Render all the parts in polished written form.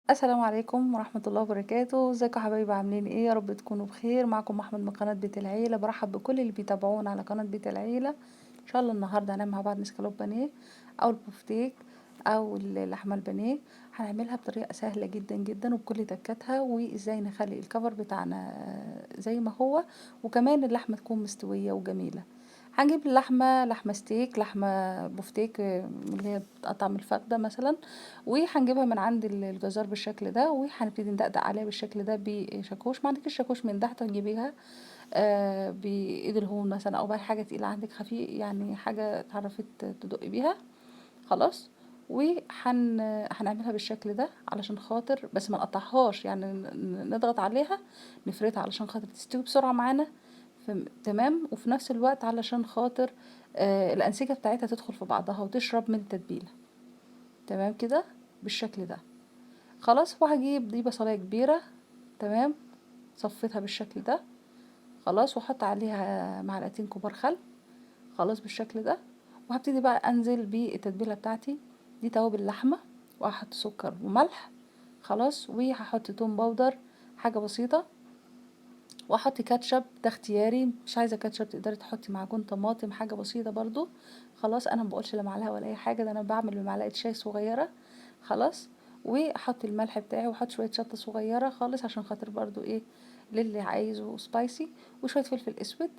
السلام عليكم ورحمة الله وبركاته، ازيكم يا حبايبي عاملين ايه؟ يا رب تكونوا بخير. معكم احمد من قناة بيت العيلة، برحب بكل اللي بيتابعونا على قناة بيت العيلة. ان شاء الله النهارده هنعمل مع بعض نسكالوب بانيه او البوفتيك او اللحمة البانيه. هنعملها بطريقة سهلة جدا جدا وبكل تكاتها، وازاي نخلي الكفر بتاعنا زي ما هو، وكمان اللحمة تكون مستوية وجميلة. هنجيب لحمة ستيك، لحمة بوفتيك اللي هي بتقطع من الفخدة مثلا، وهنجيبها من عند الجزار بالشكل ده، وهنبتدي ندقدق عليها بالشكل ده بشاكوش. ما عندكش شاكوش من تحت هتجيبيها بايد الهون مثلا، او بأي حاجه تقيله عندك خفيف، يعني حاجه تعرفي تدقي بيها. خلاص. هنعملها بالشكل ده علشان خاطر بس ما نقطعهاش، يعني نضغط عليها نفردها علشان خاطر تستوي بسرعه معانا. تمام. وفي نفس الوقت علشان خاطر الانسجه بتاعتها تدخل في بعضها وتشرب من التتبيله. تمام كده بالشكل ده. خلاص. وهجيب دي بصلاية كبيرة. تمام. صفيتها بالشكل ده. خلاص. واحط عليها معلقتين كبار خل. خلاص بالشكل ده. وهبتدي بقى انزل بالتتبيلة بتاعتي. دي توابل اللحمة، وهحط سكر وملح. خلاص. وهحط توم باودر حاجة بسيطة، واحط كاتشب ده اختياري، مش عايزة كاتشب تقدري تحطي معجون طماطم حاجة بسيطة برضو. خلاص. انا مبقولش لا معلقة ولا اي حاجة، ده انا بعمل بمعلقة شاي صغيرة. خلاص. واحط الملح بتاعي، واحط شويه شطه صغيره خالص عشان خاطر برضو ايه، للي عايزه سبايسي، وشويه فلفل اسود.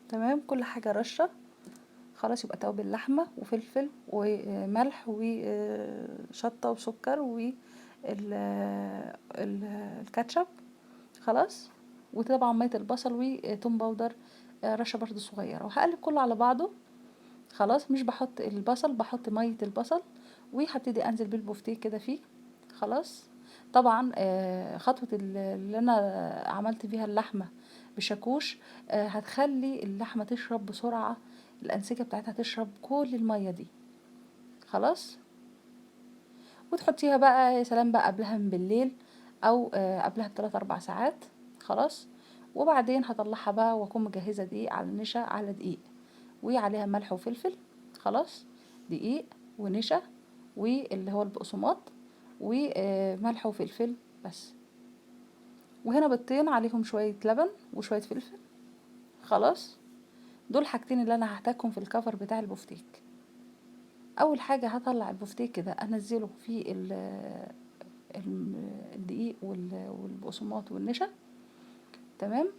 تمام. كل حاجه رشه. خلاص. يبقى توابل لحمه وفلفل وملح وشطه وسكر الكاتشب. خلاص. وطبعا ميه البصل وتوم باودر رشه برضو صغيره، وهقلب كله على بعضه. خلاص. مش بحط البصل، بحط ميه البصل، وهبتدي انزل بالبفتيك كده فيه. خلاص. طبعا خطوة اللي انا عملت فيها اللحمة بشاكوش هتخلي اللحمة تشرب بسرعة، الأنسجة بتاعتها تشرب كل المية دي. خلاص. وتحطيها بقى يا سلام بقى قبلها من بالليل، او قبلها ب3 4 ساعات. خلاص. وبعدين هطلعها بقى واكون مجهزة دقيق على نشا على دقيق، وعليها ملح وفلفل. خلاص. دقيق ونشا واللي هو البقسماط وملح وفلفل بس. وهنا بيضتين عليهم شوية لبن وشوية فلفل. خلاص. دول حاجتين اللي انا هحتاجهم في الكفر بتاع البفتيك. اول حاجة هطلع البفتيك كده انزله في الدقيق والبقسماط والنشا. تمام.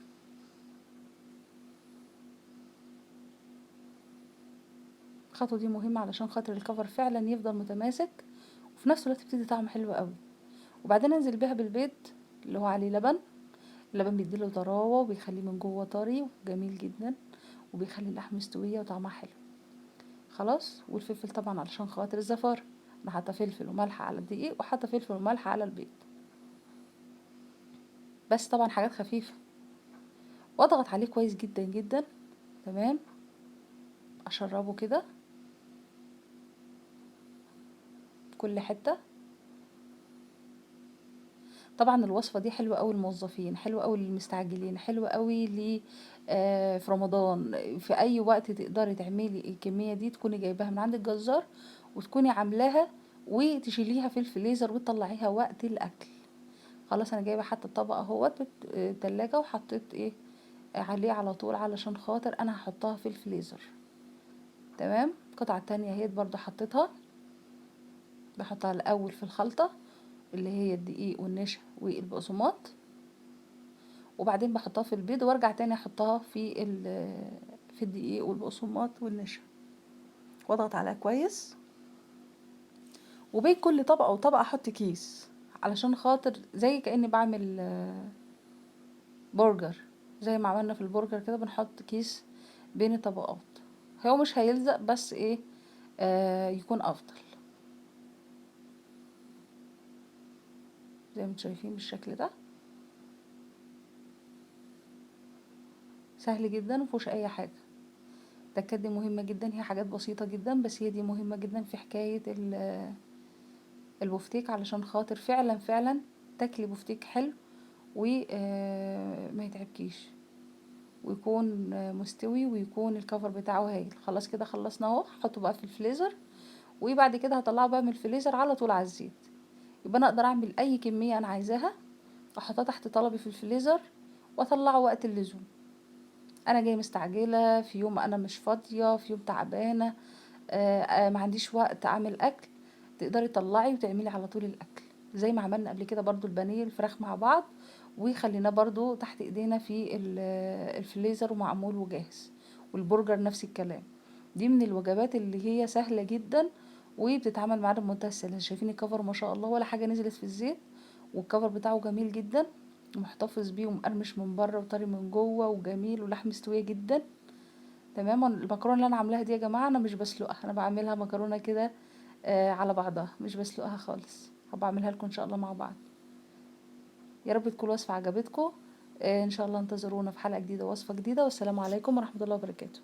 الخطوة دي مهمة علشان خاطر الكفر فعلا يفضل متماسك، وفي نفس الوقت بتدي طعم حلو قوي. وبعدين انزل بيها بالبيض اللي هو عليه لبن. اللبن بيديله طراوة وبيخليه من جوه طري وجميل جدا، وبيخلي اللحم مستوية وطعمها حلو. خلاص. والفلفل طبعا علشان خاطر الزفارة، انا حاطه فلفل وملح على الدقيق، وحاطه فلفل وملح على البيض، بس طبعا حاجات خفيفة. واضغط عليه كويس جدا جدا. تمام. اشربه كده في كل حتة. طبعا الوصفة دي حلوة قوي للموظفين، حلوة قوي للمستعجلين، حلوة قوي في رمضان، في اي وقت تقدري تعملي الكمية دي، تكوني جايباها من عند الجزار وتكوني عاملاها وتشيليها في الفريزر وتطلعيها وقت الاكل. خلاص. انا جايبه حتى الطبق اهوت التلاجة، وحطيت ايه عليه على طول علشان خاطر انا هحطها في الفريزر. تمام. القطعة التانية اهيت برضو حطيتها، بحطها الاول في الخلطة اللي هي الدقيق والنشا والبقسماط، وبعدين بحطها في البيض، وارجع تاني احطها في الدقيق والبقسماط والنشا، واضغط عليها كويس. وبين كل طبقة وطبقة احط كيس، علشان خاطر زي كأني بعمل برجر. زي ما عملنا في البرجر كده بنحط كيس بين الطبقات. هو مش هيلزق، بس ايه يكون افضل. زي ما انتم شايفين بالشكل ده. سهل جدا مفيهوش اي حاجه. التكات دي مهمه جدا، هي حاجات بسيطه جدا بس هي دي مهمه جدا في حكايه البفتيك، علشان خاطر فعلا فعلا تاكلي بفتيك حلو وما يتعبكيش، ويكون مستوي، ويكون الكفر بتاعه هايل. خلاص كده خلصنا اهو. هحطه بقى في الفريزر، وبعد كده هطلعه بقى من الفريزر على طول على الزيت. يبقى انا اقدر اعمل اي كميه انا عايزاها، احطها تحت طلبي في الفريزر واطلعه وقت اللزوم. انا جايه مستعجله في يوم، انا مش فاضيه في يوم، تعبانه، ما عنديش وقت اعمل اكل، تقدري تطلعي وتعملي على طول الاكل. زي ما عملنا قبل كده برضو البانيه الفراخ مع بعض، وخليناه برضو تحت ايدينا في الفريزر ومعمول وجاهز. والبرجر نفس الكلام. دي من الوجبات اللي هي سهلة جدا وبتتعمل معانا بمنتهى السهولة. شايفين الكفر ما شاء الله ولا حاجة نزلت في الزيت، والكفر بتاعه جميل جدا، محتفظ بيه ومقرمش من بره وطري من جوه وجميل، ولحم مستوية جدا. تمام. المكرونه اللي انا عاملاها دي يا جماعه انا مش بسلقها، انا بعملها مكرونه كده على بعضها، مش بسلقها خالص. هبقى اعملها لكم ان شاء الله مع بعض. يا رب تكون الوصفه عجبتكم. ان شاء الله انتظرونا في حلقه جديده ووصفه جديده، والسلام عليكم ورحمه الله وبركاته.